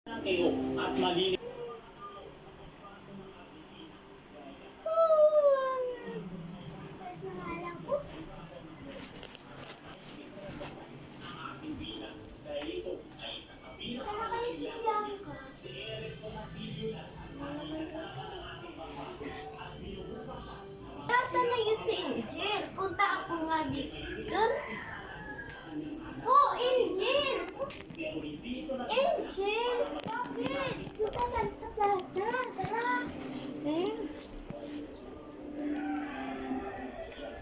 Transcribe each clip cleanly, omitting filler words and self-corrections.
kayo at malinis. Nasaan na yun si Angel? Punta ako nga dito. Oh, Angel! Angel! Bakit? Punta saan sa plaza? Tara!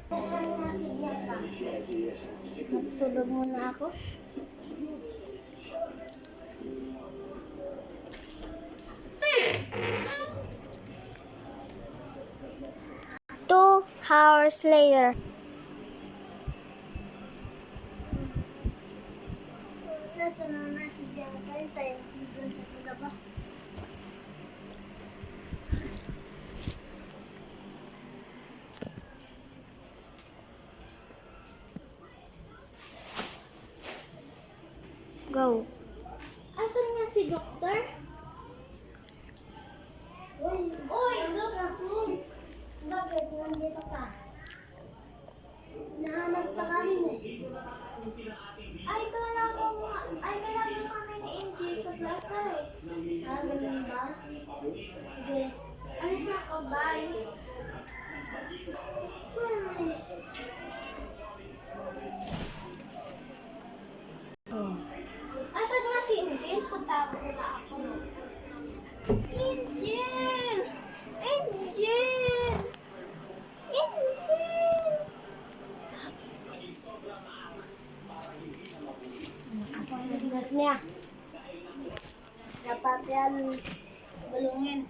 Nasaan na si Bianca? Magtulog muna ako. Hours later. Nasaan na si Bianca? Tayo dito sa labas. Go. Asan nga si Doktor? Uy, Doktor! Bakit nandito ka? Nahanap ka kami eh. Kailangan kami ni Angel sa plaza eh. Ganun ba? Sige. Alis na ako, bye. Asan nga si Angel? Punta ako na ako. Angel! Angel! Angel! Ang bigat niya. Dapat yan bulungin.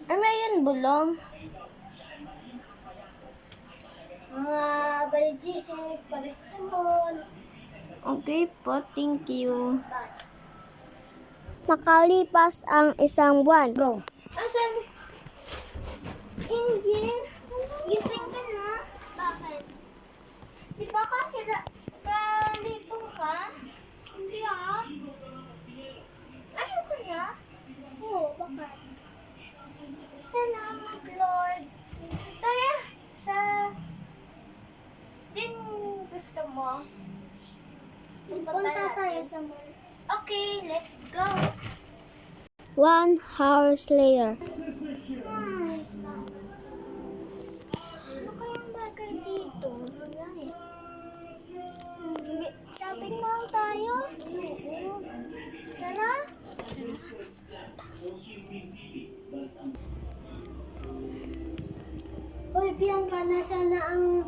Ano yun, bulong? Mga balijisik, paristamol. Okay po, thank you. Makalipas ang isang buwan. Go. Asan? Angel? Gising ka na? Bakit? Di ba kalipong ka? Hindi ah. Ayaw ka na? Oo, bakit? Salamat, Lord. Tara, din gusto mo? Punta tayo sa mall. Okay, let's go. 1 hours later. Nice. Ano kayang bagay dito? Wala eh. Shopping mall tayo? Oo. Tara? Hoy, Bianca, nasa na ang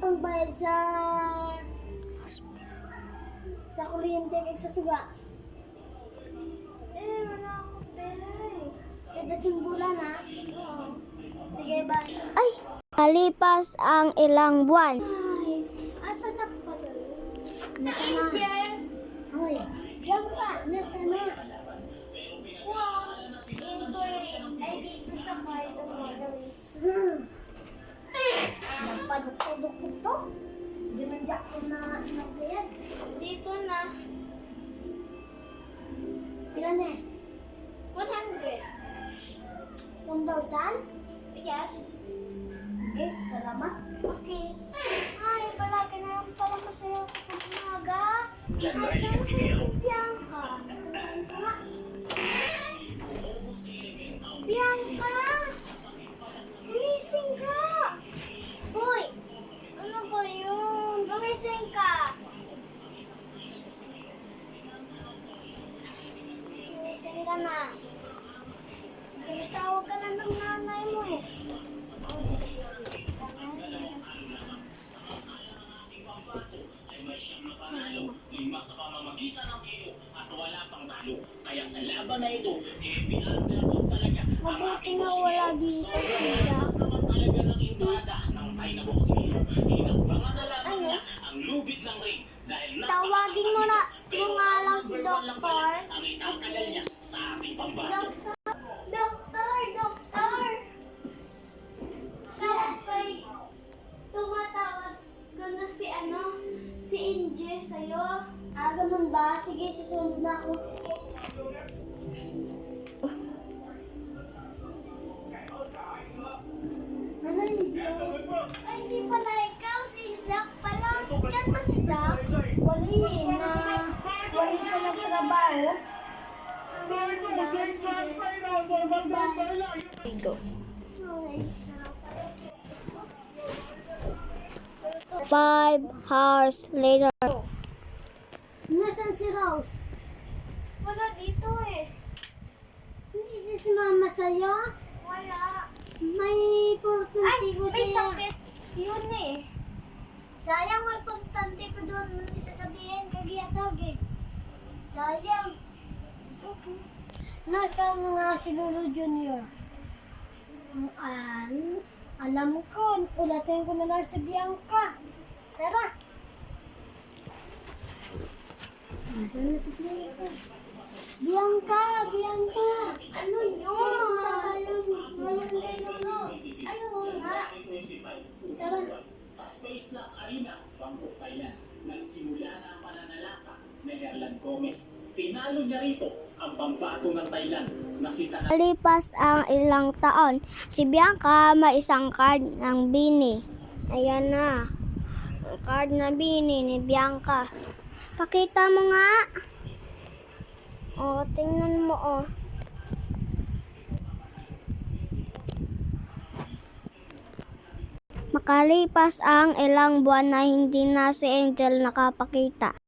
pangbayad sa kuryente at sa suga? Wala akong pera eh. Sa dasimbulan ha? Oo. Sige, bye. Ay! Kalipas ang ilang buwan. Nice. Asa na pa to? Angel! Hoy, Bianca, nasa na? Wow! Ay, dito sa kwarto mo. Nagpadukudok ito? Hindi man dyan ko na inaglayad. Dito na. Ilan eh? 100. 1,000? Yes. Okay, salamat. Okay. Ay, palagi na lang pala masaya ako pag umaga. Ay, saan si Bianca? Bianca! Gumising ka! Hoy! Ano ba yun? Gumising ka! Gumising ka na. Tinatawag ka na ng nanay mo eh. Sa pamamagitan ng iyo at wala pang talo. Kaya sa laban na ito, pinagdadog talaga ang Mabuti ating nga wala boksingero. dito Sobrang sila. lakas naman talaga ng entrada ng Thai na boksingero. Hinambangan na lamang niya ang lubid ng ring dahil Tawagin mo na pero nga lang si number 1 lang pala Doktor. ang itatagal niya sa ating pambato. Doktor! Doktor! Tumatawag ko na si Angel sa'yo. Ganun ba? Sige, Susunod na ako. Ano yun? Ay, hindi pala ikaw. Si Zach pala. Diyan ba si Zach? Wali na. Wali sa nagtrabaho. Go. 5 hours later. Nasaan si Rose? Wala dito eh. Hindi si mama sa'yo? Wala. May importante ko siya. May sakit. Yun eh. Sayang may importante ko doon sasabihin kay Atog eh. Sayang. Nasaan nga si Lolo Junior? Alam ko. Ulatin ko na lang si Bianca. Tara. Nasaan na si Bianca? Bianca! Bianca! Ano yun? Ayun nga. Tara. Sa Space Plus Arena, Bangkok, Thailand, nagsimula na ang pananalasa ni Herlan Gomez. Tinalo niya rito ang pambato ng Thailand na si Tanay. Malipas ang ilang taon, si Bianca may isang card ng bini. Ayan na. Ang card na bini ni Bianca. Pakita mo nga. O, tingnan mo o. Makalipas ang ilang buwan na hindi na si Angel nakapakita.